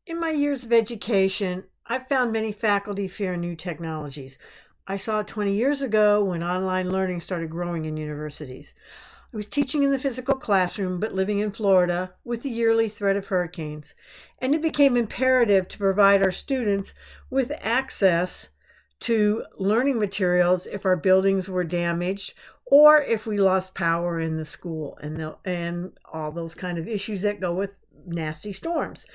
In my years of education, I've found many faculty fear new technologies. I saw it 20 years ago when online learning started growing in universities. I was teaching in the physical classroom, but living in Florida with the yearly threat of hurricanes. And it became imperative to provide our students with access to learning materials if our buildings were damaged or if we lost power in the school and all those kind of issues that go with nasty storms.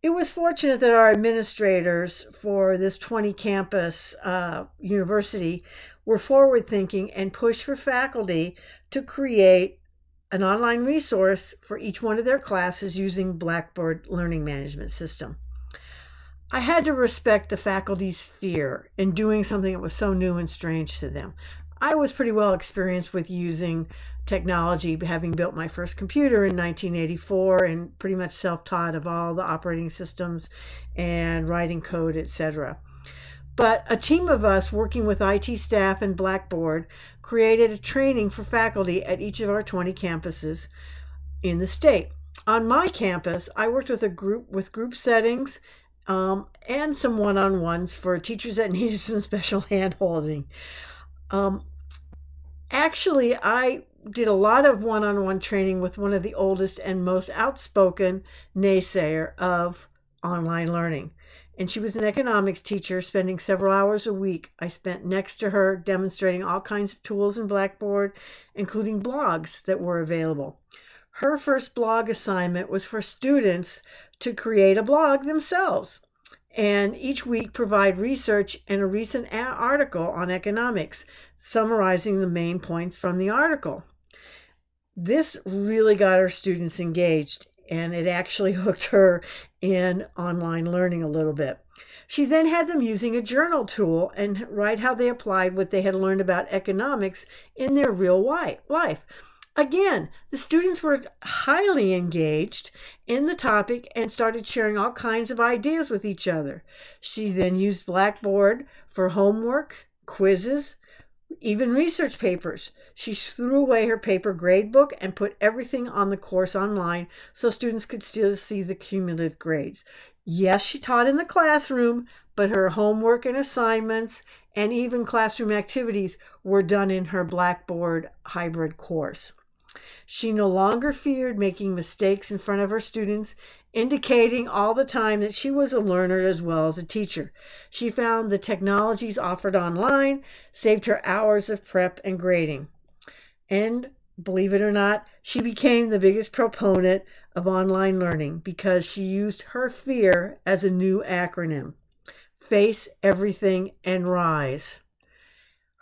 It was fortunate that our administrators for this 20 campus university were forward thinking and pushed for faculty to create an online resource for each one of their classes using Blackboard Learning Management System. I had to respect the faculty's fear in doing something that was so new and strange to them. I was pretty well experienced with using technology, having built my first computer in 1984 and pretty much self-taught of all the operating systems and writing code, etc. But a team of us working with IT staff and Blackboard created a training for faculty at each of our 20 campuses in the state. On my campus, I worked with a group settings and some one-on-ones for teachers that needed some special hand-holding. Um, Actually, I did a lot of one-on-one training with one of the oldest and most outspoken naysayer of online learning. And she was an economics teacher, spending several hours a week. I spent next to her demonstrating all kinds of tools in Blackboard, including blogs that were available. Her first blog assignment was for students to create a blog themselves and each week provide research and a recent article on economics, summarizing the main points from the article. This really got our students engaged, and it actually hooked her in online learning a little bit. She then had them using a journal tool and write how they applied what they had learned about economics in their real life. Again, the students were highly engaged in the topic and started sharing all kinds of ideas with each other. She then used Blackboard for homework, quizzes, even research papers. She threw away her paper grade book and put everything on the course online so students could still see the cumulative grades. Yes, she taught in the classroom, but her homework and assignments and even classroom activities were done in her Blackboard hybrid course. She no longer feared making mistakes in front of her students, indicating all the time that she was a learner as well as a teacher. She found the technologies offered online saved her hours of prep and grading. And believe it or not, she became the biggest proponent of online learning because she used her fear as a new acronym: Face Everything and Rise.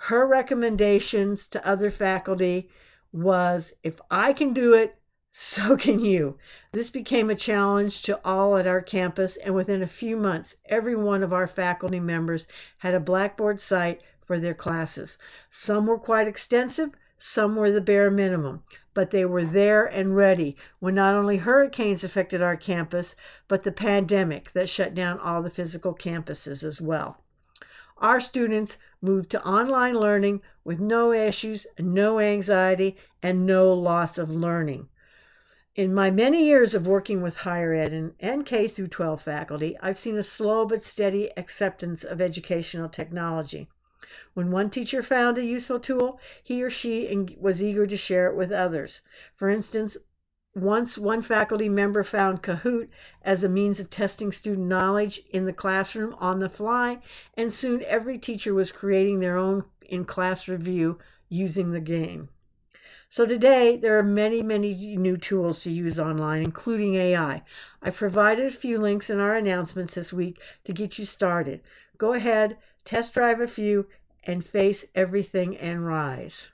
Her recommendations to other faculty was, if I can do it, so can you. This became a challenge to all at our campus, and within a few months, every one of our faculty members had a Blackboard site for their classes. Some were quite extensive, some were the bare minimum, but they were there and ready when not only hurricanes affected our campus, but the pandemic that shut down all the physical campuses as well. Our students moved to online learning with no issues, no anxiety, and no loss of learning. In my many years of working with higher ed and K through 12 faculty, I've seen a slow but steady acceptance of educational technology. When one teacher found a useful tool, he or she was eager to share it with others. For instance, once one faculty member found Kahoot as a means of testing student knowledge in the classroom on the fly, and soon every teacher was creating their own in-class review using the game. So today, there are many new tools to use online, including AI. I provided a few links in our announcements this week to get you started. Go ahead, test drive a few, and face everything and rise.